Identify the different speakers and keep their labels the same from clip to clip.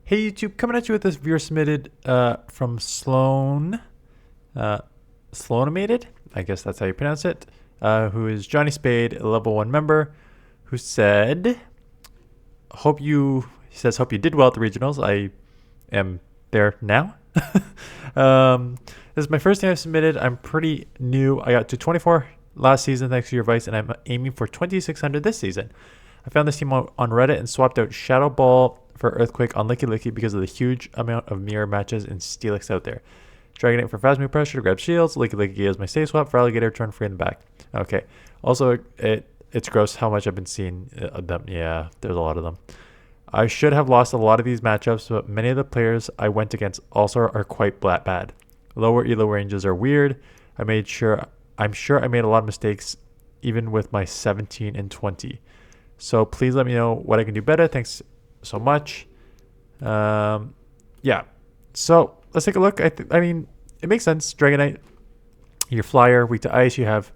Speaker 1: Hey YouTube, coming at you with this viewer submitted from Sloan, Sloanimated, I guess that's how you pronounce it, who is Johnny Spade, a level 1 member, who said, he says, hope you did well at the regionals. I am there now. This is my first time I've submitted. I'm pretty new. I got to 24 last season thanks to your advice, and I'm aiming for 2600 this season. I found this team on Reddit and swapped out Shadow Ball for Earthquake on lickilicky because of the huge amount of mirror matches and Steelix out there. Dragonite for fast move pressure to grab shields. Lickilicky is my safe swap. Feraligatr turn free in the back. Okay. Also, it's gross how much I've been seeing them. Yeah, there's a lot of them. I should have lost a lot of these matchups, but many of the players I went against also are quite bad. Lower elo ranges are weird. I'm sure I made a lot of mistakes even with my 17 and 20. So please let me know what I can do better. Thanks so much. Yeah. So let's take a look. I mean, it makes sense. Dragonite, your flyer, weak to ice. You have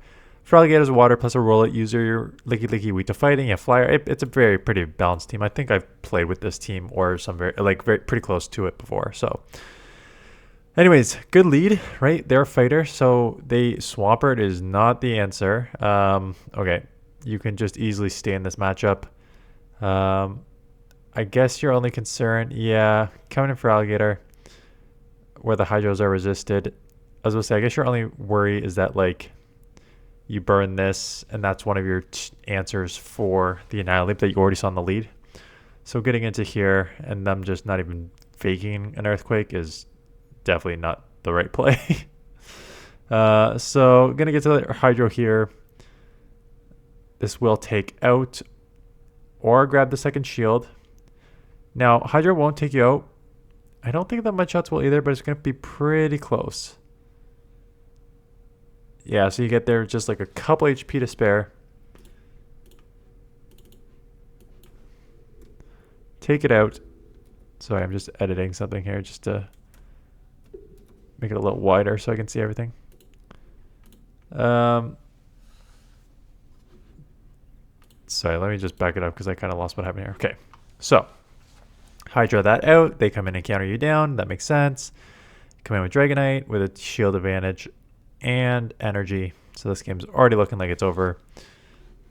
Speaker 1: Feraligatr water plus a roll it user. Your lickilicky weak to fighting. You have flyer. It's a pretty balanced team. I think I've played with this team or some pretty close to it before. So anyways, good lead, right? They're a fighter, so Swampert is not the answer. Okay. You can just easily stay in this matchup. I guess your only concern, yeah, coming in for Alligator, where the Hydros are resisted. I was going to say, I guess your only worry is that, like, you burn this, and that's one of your answers for the Annihilate that you already saw in the lead. So getting into here and them just not even faking an Earthquake is definitely not the right play. So going to get to the Hydro here. This will take out or grab the second shield. Now, Hydra won't take you out. I don't think that Mudshots will either, but it's going to be pretty close. Yeah, so you get there just like a couple HP to spare. Take it out. Sorry, I'm just editing something here just to make it a little wider so I can see everything. Sorry, let me just back it up because I kind of lost what happened here. Okay, so Hydra that out. They come in and counter you down. That makes sense. Come in with Dragonite with a shield advantage and energy. So this game's already looking like it's over.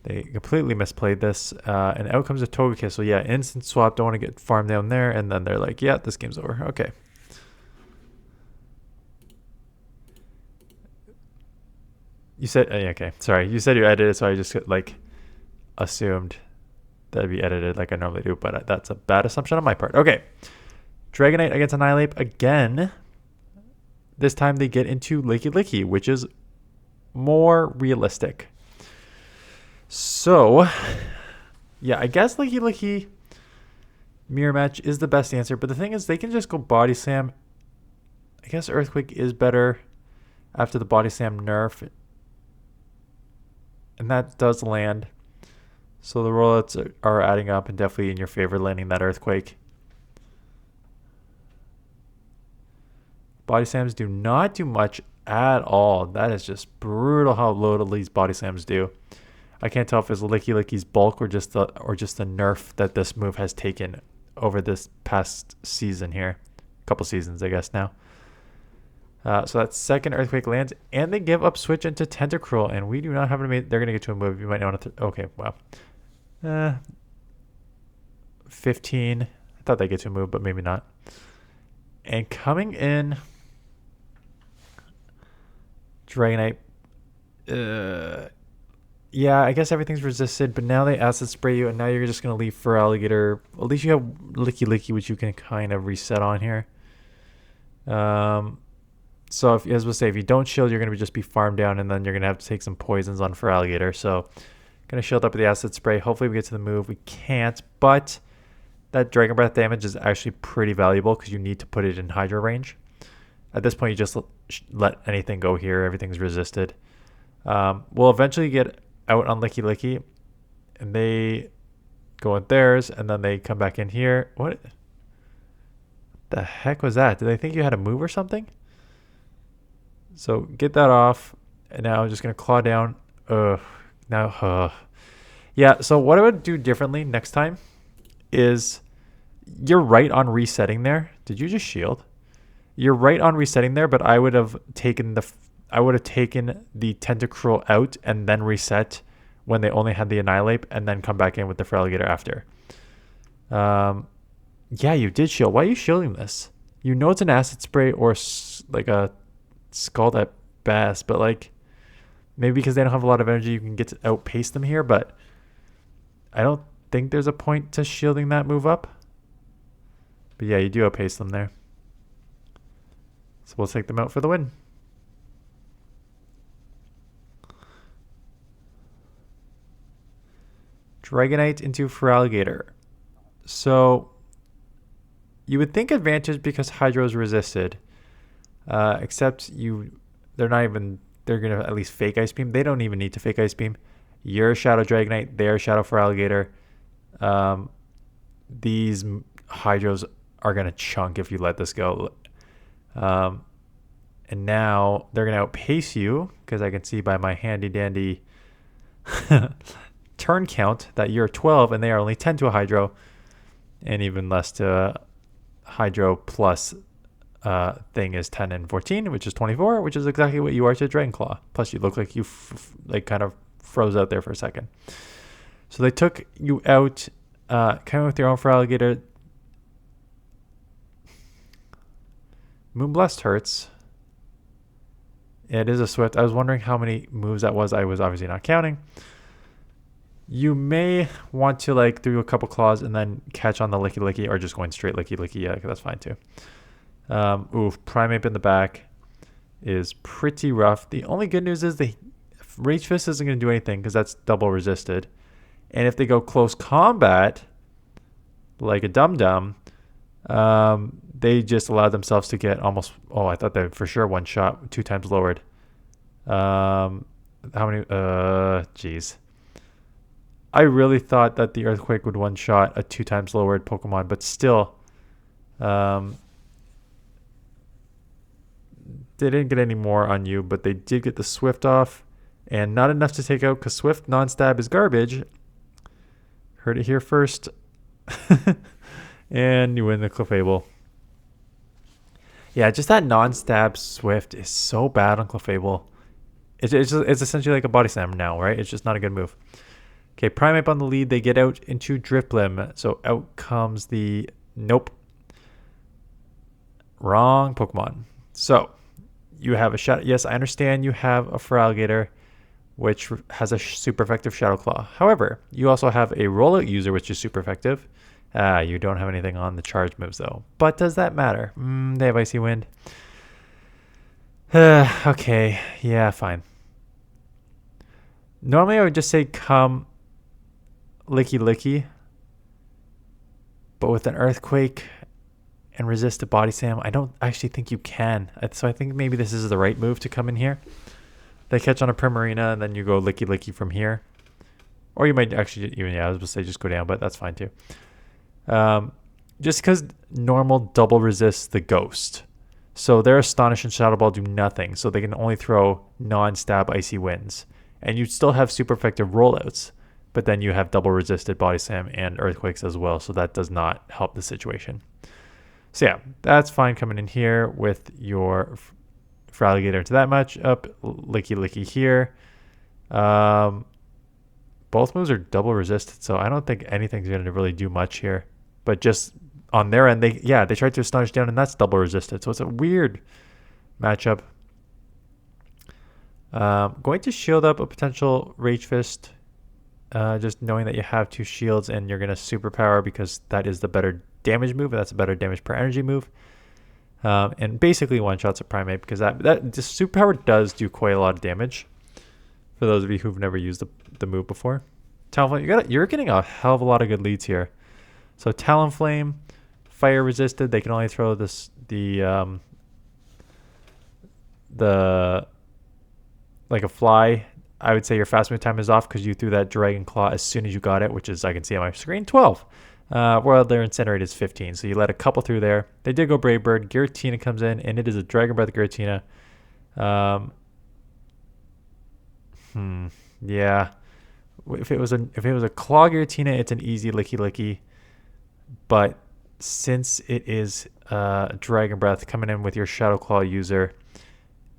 Speaker 1: They completely misplayed this. And out comes a Togekiss. So yeah, instant swap. Don't want to get farmed down there. And then they're like, yeah, this game's over. Okay. You said, okay, sorry. You said you edited, so I just like assumed that'd be edited like I normally do, but that's a bad assumption on my part. Okay. Dragonite against Annihilate again. This time they get into Lickilicky, which is more realistic. So, yeah, I guess Lickilicky mirror match is the best answer, but the thing is they can just go Body Slam. I guess Earthquake is better after the Body Slam nerf. And that does land. So the rollouts are adding up and definitely in your favor landing that Earthquake. Body Slams do not do much at all. That is just brutal how little these Body Slams do. I can't tell if it's Lickilicky's bulk or just the nerf that this move has taken over this past season here. A couple seasons, I guess, now. So that second Earthquake lands, and they give up switch into Tentacruel, and we do not have to make. They're going to get to a move. You might not want to. Okay, wow. 15. I thought they'd get to a move, but maybe not. And coming in, Dragonite. Yeah, I guess everything's resisted, but now they acid spray you, and now you're just going to leave Feraligatr. At least you have Lickilicky, which you can kind of reset on here. So if, as we'll say, if you don't shield, you're going to just be farmed down, and then you're going to have to take some poisons on Feraligatr. So going to shield up with the acid spray. Hopefully we get to the move. We can't, but that Dragon Breath damage is actually pretty valuable because you need to put it in Hydra range. At this point, you just let anything go here. Everything's resisted. We'll eventually get out on Lickilicky, and they go in theirs, and then they come back in here. What the heck was that? Did they think you had a move or something? So get that off, and now I'm just going to claw down. Yeah, so what I would do differently next time is You're right on resetting there. Did you just shield? You're right on resetting there, but I would have taken the Tentacruel out and then reset when they only had the Annihilate and then come back in with the feraligatr after. Yeah, you did shield. Why are you shielding this? You know it's an acid spray or like a Scald at best, but like maybe because they don't have a lot of energy, you can get to outpace them here, but I don't think there's a point to shielding that move up. But yeah, you do outpace them there. So we'll take them out for the win. Dragonite into feraligatr. So you would think advantage because Hydro is resisted. Except they're gonna at least fake Ice Beam. They don't even need to fake Ice Beam. You're Shadow Dragonite, they're Shadow feraligatr. These Hydros are gonna chunk if you let this go. And now they're gonna outpace you because I can see by my handy dandy turn count that you're 12 and they are only 10 to a Hydro, and even less to a Hydro plus thing is 10 and 14, which is 24, which is exactly what you are to Dragonclaw. Plus you look like you like kind of froze out there for a second. So they took you out, coming with your own feraligatr. Moonblast hurts. It is a Swift. I was wondering how many moves that was. I was obviously not counting. You may want to like do a couple claws and then catch on the lickilicky, or just going straight lickilicky. Yeah, that's fine too. Primeape in the back is pretty rough. The only good news is the Rage Fist isn't going to do anything because that's double resisted. And if they go close combat, like a Dum-Dum, they just allow themselves to get almost... Oh, I thought they for sure one shot, 2 times lowered. How many... Jeez. I really thought that the Earthquake would one shot a 2 times lowered Pokemon, but still... They didn't get any more on you, but they did get the Swift off. And not enough to take out because Swift non-stab is garbage. Heard it here first. And you win the Clefable. Yeah, just that non-stab Swift is so bad on Clefable. It's essentially like a Body Slam now, right? It's just not a good move. Okay, Primeape on the lead. They get out into Drifblim. So out comes the... Nope. Wrong Pokemon. So you have a Shadow... Yes, I understand you have a feraligatr, which has a super effective Shadow Claw. However, you also have a Rollout user, which is super effective. You don't have anything on the charge moves, though. But does that matter? They have Icy Wind. Okay, yeah, fine. Normally, I would just say come licky. But with an Earthquake and resist a Body Slam, I don't actually think you can. So I think maybe this is the right move to come in here. They catch on a Primarina, and then you go licky from here. Or you might actually even, I was going to say just go down, but that's fine too. Just because normal double resists the Ghost. So their Astonish and Shadow Ball do nothing. So they can only throw non-stab Icy Winds. And you still have super effective rollouts. But then you have double resisted Body Slam and Earthquakes as well. So that does not help the situation. So yeah, that's fine coming in here with your feraligatr to that matchup. Licky here. Both moves are double resisted. So I don't think anything's going to really do much here. But just on their end, they tried to Astonish down, and that's double resisted. So it's a weird matchup. Going to shield up a potential Rage Fist. Just knowing that you have 2 shields and you're going to superpower because that is the better damage move, and that's a better damage per energy move. And basically one-shots a Primeape because that superpower does do quite a lot of damage. For those of you who've never used the move before. Talonflame, you're getting a hell of a lot of good leads here. So Talonflame, fire resisted. They can only throw the like a fly. I would say your fast move time is off because you threw that Dragon Claw as soon as you got it, which is, I can see on my screen, 12. Well, their Incinerate is 15, so you let a couple through there. They did go Brave Bird. Giratina comes in, and it is a Dragon Breath Giratina. Yeah. If it was a Claw Giratina, it's an easy licky. But since it is Dragon Breath coming in with your Shadow Claw user,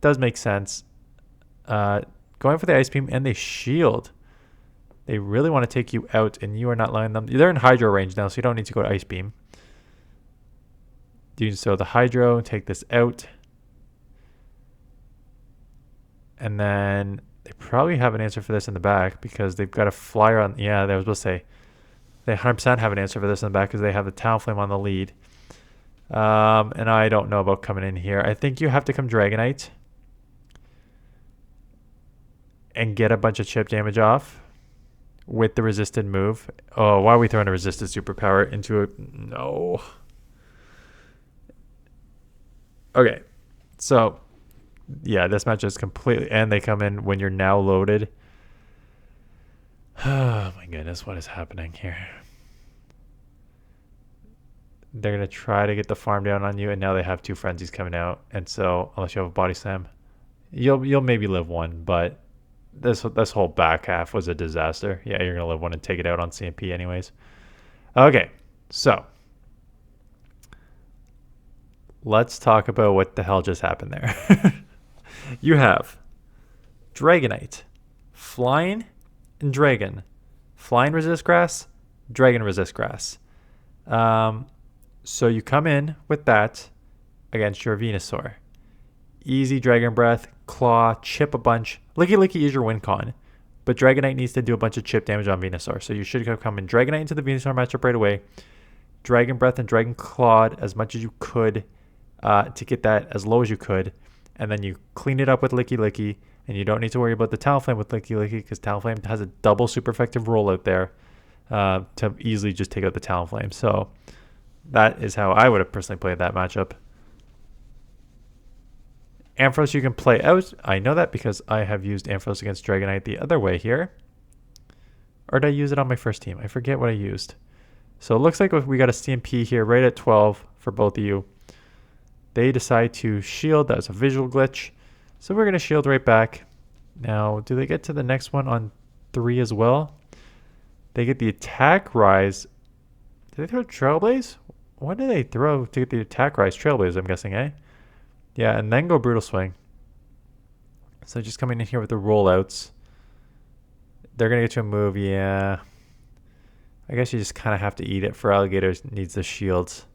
Speaker 1: does make sense. Going for the Ice Beam, and they shield. They really want to take you out, and you are not letting them. They're in Hydro range now, so you don't need to go to Ice Beam. So the Hydro, take this out. And then they probably have an answer for this in the back because they've got a flyer on. Yeah, I was supposed to say. They 100% have an answer for this in the back because they have the Talonflame on the lead. And I don't know about coming in here. I think you have to come Dragonite and get a bunch of chip damage off with the resisted move. Oh, why are we throwing a resisted superpower into it? No. Okay. So, yeah, this match is completely... And they come in when you're now loaded. Oh, my goodness. What is happening here? They're going to try to get the farm down on you, and now they have 2 frenzies coming out. And so, unless you have a body slam, you'll maybe live one, but... This whole back half was a disaster. Yeah, you're going to live one and take it out on CMP anyways. Okay, so. Let's talk about what the hell just happened there. You have Dragonite, Flying, and Dragon. Flying resist grass, Dragon resist grass. So you come in with that against your Venusaur. Easy Dragon Breath, Claw, chip a bunch. Lickilicky is your win con, but Dragonite needs to do a bunch of chip damage on Venusaur. So you should come in Dragonite into the Venusaur matchup right away. Dragon Breath and Dragon Clawed as much as you could to get that as low as you could. And then you clean it up with Lickilicky, and you don't need to worry about the Talonflame with Lickilicky because Talonflame has a double super effective rollout there to easily just take out the Talonflame. So that is how I would have personally played that matchup. Ampharos you can play out. I know that because I have used Ampharos against Dragonite the other way here. Or did I use it on my first team? I forget what I used. So it looks like we got a CMP here right at 12 for both of you. They decide to shield. That was a visual glitch. So we're going to shield right back. Now, do they get to the next one on 3 as well? They get the attack rise. Did they throw Trailblaze? What did they throw to get the attack rise? Trailblaze, I'm guessing, eh? Yeah, and then go Brutal Swing. So just coming in here with the rollouts. They're going to get you a move, yeah. I guess you just kind of have to eat it. Feraligatr needs the shields.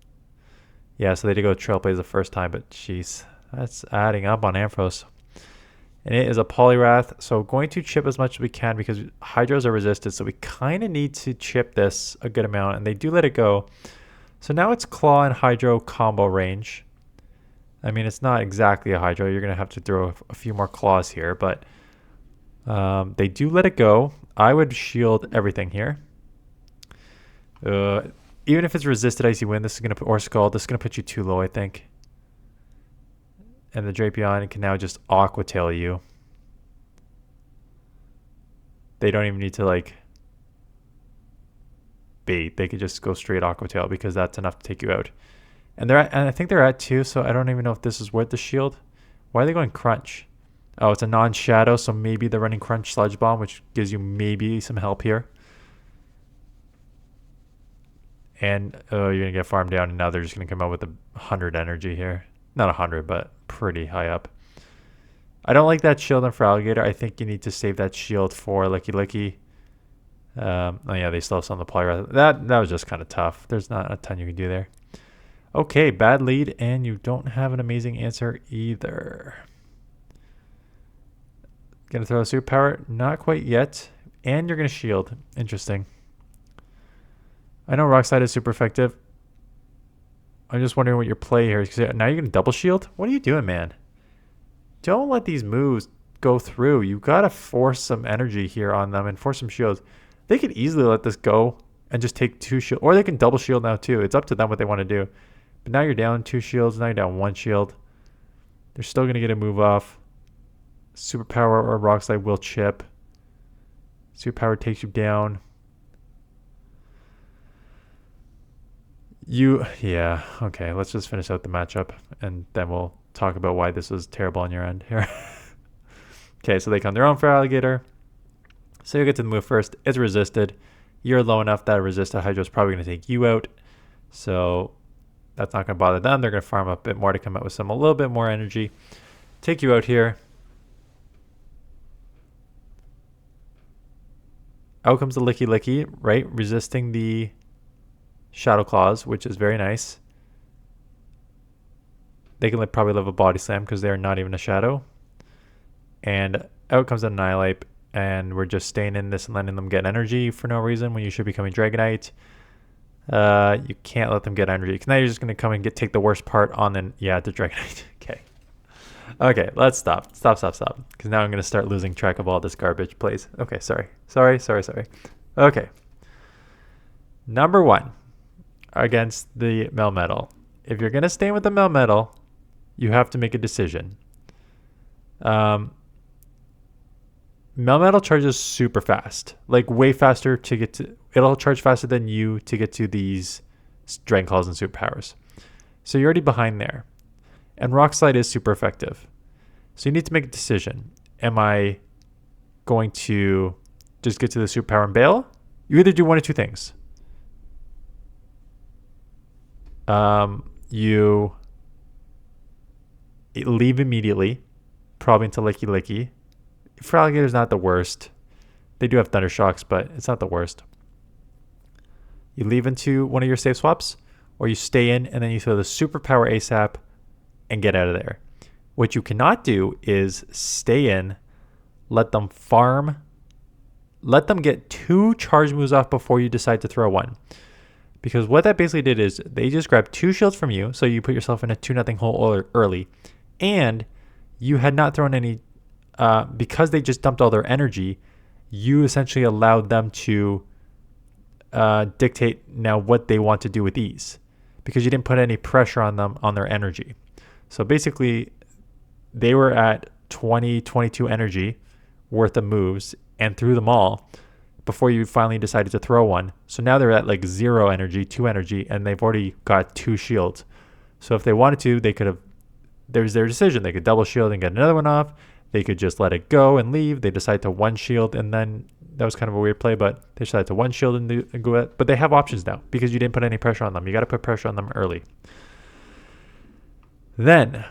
Speaker 1: Yeah, so they did go Trailblaze the first time, but jeez. That's adding up on Ampharos. And it is a Poliwrath, so going to chip as much as we can because Hydros are resisted, so we kind of need to chip this a good amount, and they do let it go. So now it's Claw and Hydro combo range. I mean, it's not exactly a Hydro. You're going to have to throw a few more Claws here, but they do let it go. I would shield everything here. Even if it's resisted Icy Wind, this is going to or Scald, this is going to put you too low, I think. And the Drapion can now just Aqua Tail you. They don't even need to like bait. They could just go straight Aqua Tail because that's enough to take you out. And I think they're at 2, so I don't even know if this is worth the shield. Why are they going Crunch? Oh, it's a non-shadow, so maybe they're running Crunch Sludge Bomb, which gives you maybe some help here. And you're going to get farmed down, and now they're just going to come out with 100 energy here. Not 100, but pretty high up. I don't like that shield on Feraligatr. I think you need to save that shield for Lickilicky. Oh yeah, they still have some of the Poliwrath. That was just kind of tough. There's not a ton you can do there. Okay, bad lead, and you don't have an amazing answer either. Gonna throw a superpower? Not quite yet. And you're gonna shield. Interesting. I know Rock Slide is super effective. I'm just wondering what your play here is. Now you're gonna double shield? What are you doing, man? Don't let these moves go through. You gotta force some energy here on them and force some shields. They could easily let this go and just take 2 shields, or they can double shield now too. It's up to them what they want to do. But now you're down 2 shields. Now you're down 1 shield. They're still gonna get a move off. Superpower or Rock Slide will chip. Superpower takes you down. Yeah, okay, let's just finish out the matchup, and then we'll talk about why this was terrible on your end here. Okay, so they come their own Feraligatr. So you get to the move first. It's resisted. You're low enough that a resisted Hydro is probably going to take you out. So That's not going to bother them. They're going to farm up a bit more to come out with a little bit more energy. Take you out here. Out comes the lickilicky, right? Resisting the Shadow Claws, which is very nice. They can probably live a body slam because they're not even a shadow. And out comes an Annihilate, and we're just staying in this and letting them get energy for no reason when you should be coming Dragonite. You can't let them get energy because now you're just going to come and take the worst part on the Dragonite. Okay, let's stop. Because now I'm going to start losing track of all this garbage, please. Okay, sorry. Okay. Number 1 against the Melmetal. If you're going to stay with the Melmetal, you have to make a decision. Melmetal charges super fast, like way faster to get to. It'll charge faster than you to get to these Dragon Claws and superpowers. So you're already behind there. And Rock Slide is super effective. So you need to make a decision. Am I going to just get to the superpower and bail? You either do one of two things. You leave immediately, probably into lickilicky. Feraligator's not the worst. They do have Thunder Shocks, but it's not the worst. You leave into one of your safe swaps, or you stay in and then you throw the superpower ASAP and get out of there. What you cannot do is stay in, let them farm, let them get 2 charge moves off before you decide to throw one. Because what that basically did is they just grabbed 2 shields from you, so you put yourself in a 2-0 hole early, and you had not thrown any, because they just dumped all their energy, you essentially allowed them to dictate now what they want to do with these, because you didn't put any pressure on them on their energy. So basically, they were at 22 energy worth of moves and threw them all before you finally decided to throw one. So now they're at like 0 energy, 2 energy, and they've already got 2 shields. So if they wanted to, they could have, there's their decision. They could double shield and get another one off. They could just let it go and leave. They decide to 1 shield, and then that was kind of a weird play, but they decided to 1 shield and go at, but they have options now because you didn't put any pressure on them. You got to put pressure on them early. Then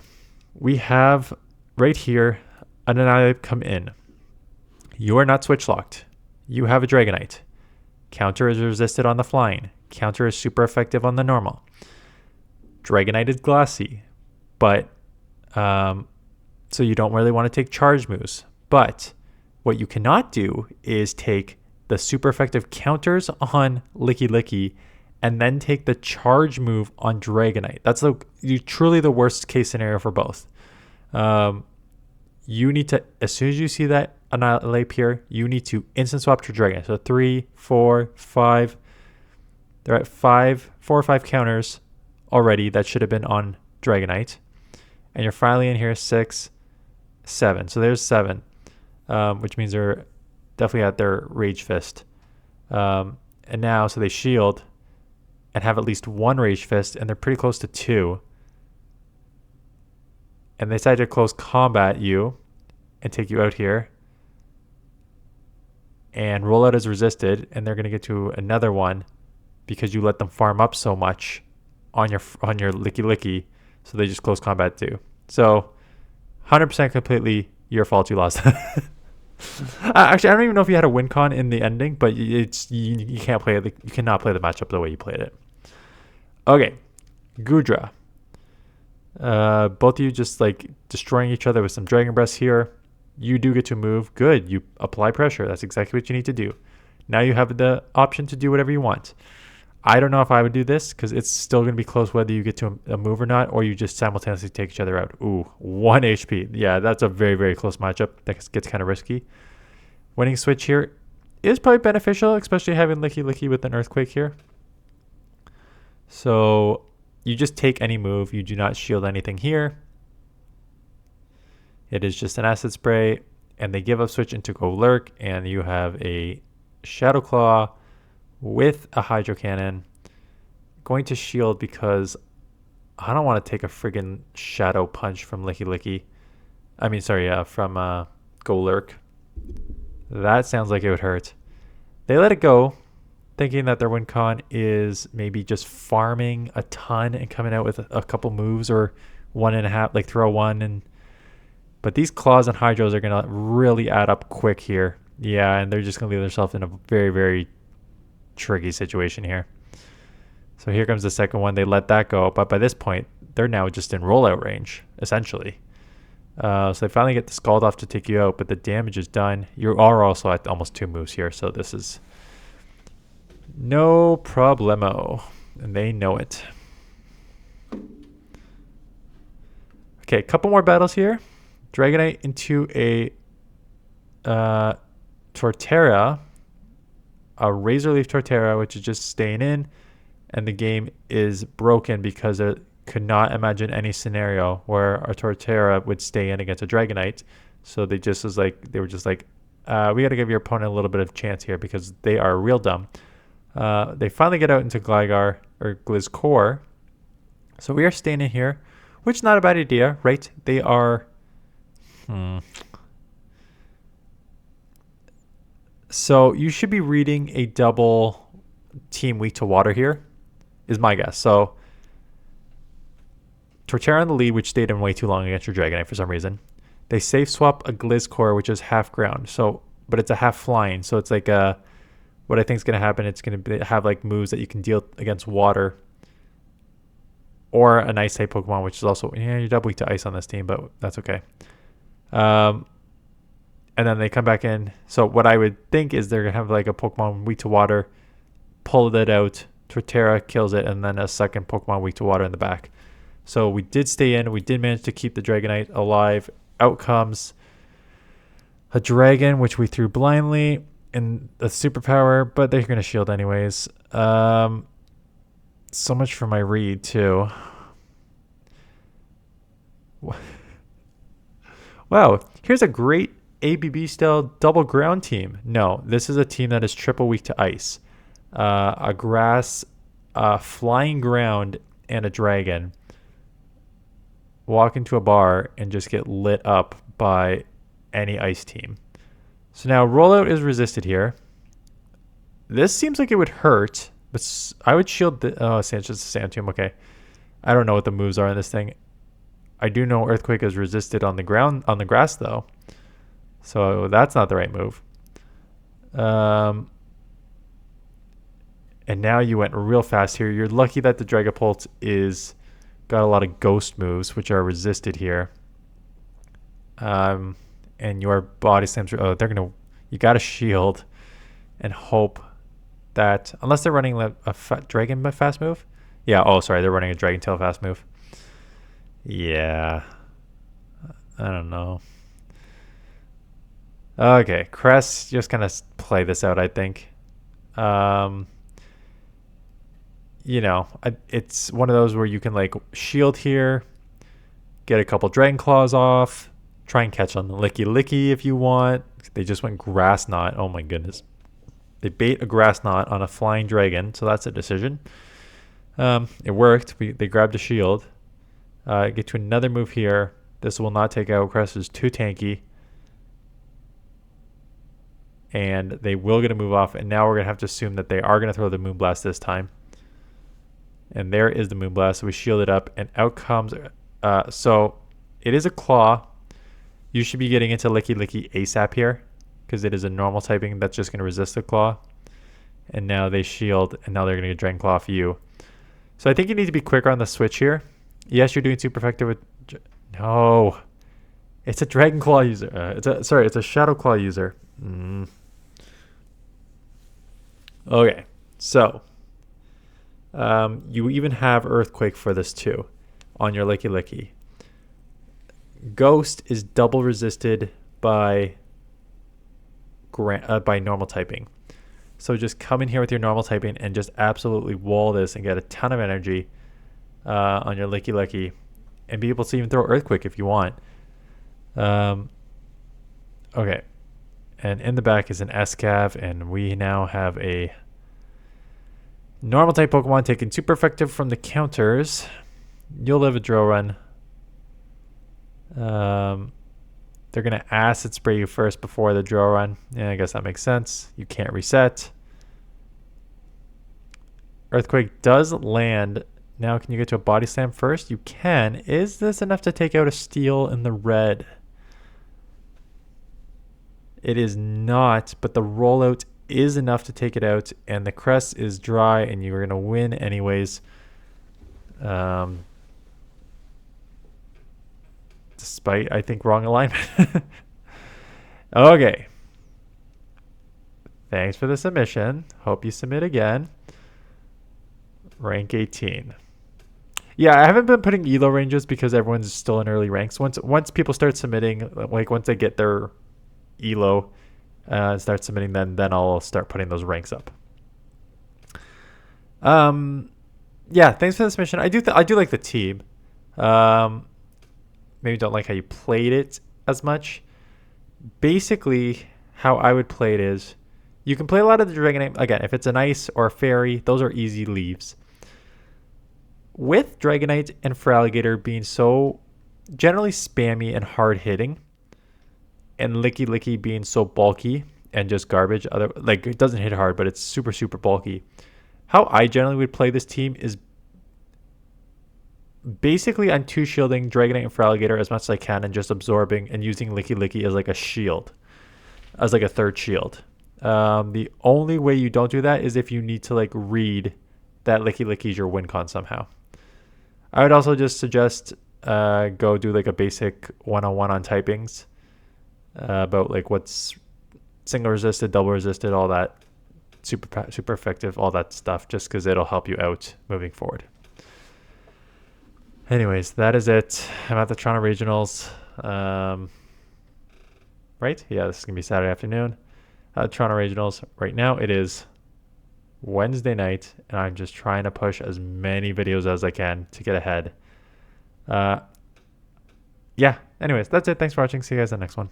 Speaker 1: we have right here an Annihilate come in. You are not switch locked. You have a Dragonite. Counter is resisted on the flying. Counter is super effective on the normal. Dragonite is glassy, but so you don't really want to take charge moves. But what you cannot do is take the super effective counters on Lickilicky and then take the charge move on Dragonite. That's truly the worst case scenario for both. You need to, as soon as you see that Annihilate here, you need to instant swap to Dragonite. So 3, 4, 5. They're at 4 or 5 counters already that should have been on Dragonite. And you're finally in here 6, 7. So there's 7, which means they're definitely at their Rage Fist. And now, so they shield and have at least 1 Rage Fist, and they're pretty close to 2. And they decide to close combat you and take you out here. And rollout is resisted, and they're going to get to another one because you let them farm up so much on your Lickilicky, so they just close combat too. So 100% completely your fault you lost. Actually, I don't even know if you had a win con in the ending, but it's you can't play it. You cannot play the matchup the way you played it. Okay, Gudra. Both of you just like destroying each other with some Dragon Breaths here. You do get to move. Good. You apply pressure. That's exactly what you need to do. Now you have the option to do whatever you want. I don't know if I would do this because it's still going to be close whether you get to a move or not, or you just simultaneously take each other out. Ooh, 1 HP. Yeah, that's a very, very close matchup. That gets kind of risky. Winning switch here is probably beneficial, especially having Lickilicky with an Earthquake here. So you just take any move. You do not shield anything here. It is just an Acid Spray, and they give up switch into Go Lurk, and you have a Shadow Claw with a Hydro Cannon. Going to shield because I don't want to take a friggin' Shadow Punch from Lickilicky. From Go Lurk. That sounds like it would hurt. They let it go. thinking that their win con is maybe just farming a ton and coming out with a couple moves or 1.5, like throw one. But these claws and hydros are going to really add up quick here. Yeah, and they're just going to leave themselves in a very, very tricky situation here. So here comes the second one. They let that go. But by this point, they're now just in rollout range, essentially. So they finally get the Scald off to take you out, but the damage is done. You are also at almost 2 moves here, so this is no problemo. And they know it. Okay, a couple more battles here. Dragonite into a Torterra, a Razor Leaf Torterra, which is just staying in, and the game is broken because it could not imagine any scenario where a Torterra would stay in against a Dragonite. So they were just like, we got to give your opponent a little bit of chance here because they are real dumb. They finally get out into Gligar or Glizcore. So we are staying in here, which is not a bad idea, right? They are. So you should be reading a double team weak to water here, is my guess. So Torterra in the lead, which stayed in way too long against your Dragonite for some reason. They safe swap a Glizcore, which is half ground. So, but it's a half flying. So it's like what I think is going to happen. It's going to have like moves that you can deal against water, or an ice type Pokemon, which is also you're double weak to ice on this team, but that's okay. And then they come back in. So what I would think is they're going to have like a Pokemon weak to water, pull it out, Torterra kills it, and then a second Pokemon weak to water in the back. So we did stay in. We did manage to keep the Dragonite alive. Out comes a Dragon, which we threw blindly in the superpower, but they're going to shield anyways. So much for my read, too. Wow, here's a great ABB style double ground team. No, this is a team that is triple weak to ice. A grass, flying ground, and a dragon walk into a bar and just get lit up by any ice team. So now rollout is resisted here. This seems like it would hurt, but I would shield the Sanchez Sand Tomb. Okay, I don't know what the moves are in this thing. I do know Earthquake is resisted on the ground, on the grass though. So that's not the right move. And now you went real fast here. You're lucky that the Dragapult is got a lot of ghost moves, which are resisted here. And your body slams. Oh, you got to shield and hope that, unless they're running a Dragon fast move. Yeah. Oh, sorry. They're running a Dragon Tail fast move. Yeah. I don't know. Okay, Crest just gonna play this out, I think. It's one of those where you can like shield here, get a couple Dragon Claws off, try and catch on the lickilicky if you want. They just went Grass Knot. Oh my goodness. They bait a Grass Knot on a flying dragon, so that's a decision. It worked. They grabbed a shield. Get to another move here. This will not take out. Crest is too tanky. And they will get a move off. And now we're going to have to assume that they are going to throw the Moonblast this time. And there is the Moonblast. So we shield it up. And out comes... so it is a Claw. You should be getting into Lickilicky ASAP here, because it is a normal typing that's just going to resist the Claw. And now they shield. And now they're going to get Dragon Claw off you. So I think you need to be quicker on the switch here. Yes, you're doing super effective with... No. It's a Dragon Claw user. It's a Shadow Claw user. Okay, so you even have Earthquake for this too on your Lickilicky. Ghost is double resisted by normal typing. So just come in here with your normal typing and just absolutely wall this and get a ton of energy on your Lickilicky, and be able to even throw Earthquake if you want. Okay. And in the back is an Escav, and we now have a normal type Pokemon taking super effective from the counters. You'll live a drill run. They're going to Acid Spray you first before the drill run. Yeah, I guess that makes sense. You can't reset. Earthquake does land. Now, can you get to a body slam first? You can. Is this enough to take out a steal in the red? It is not, but the rollout is enough to take it out, and the crest is dry, and you're going to win anyways. Despite, I think, wrong alignment. Okay. Thanks for the submission. Hope you submit again. Rank 18. Yeah, I haven't been putting elo ranges because everyone's still in early ranks. Once people start submitting, like once they get their elo, start submitting, then I'll start putting those ranks up. Yeah, thanks for the submission. I do like the team. Maybe don't like how you played it as much. Basically, how I would play it is, you can play a lot of the dragonite. Again, if it's an ice or a fairy, those are easy leaves. With dragonite and feraligatr being so generally spammy and hard hitting, and lickilicky being so bulky and just garbage, like it doesn't hit hard, but it's super, super bulky. How I generally would play this team is basically I'm two shielding dragonite and feraligatr as much as I can, and just absorbing and using lickilicky as like a shield, as like a third shield. The only way you don't do that is if you need to like read that lickilicky is your win con somehow. I would also just suggest go do like a basic 101 on typings about like what's single resisted, double resisted, all that, super effective, all that stuff, just because it'll help you out moving forward. Anyways, that is it. I'm at the Toronto Regionals. Right? Yeah, this is going to be Saturday afternoon. Toronto Regionals. Right now it is Wednesday night, and I'm just trying to push as many videos as I can to get ahead. Yeah, anyways, that's it. Thanks for watching. See you guys in the next one.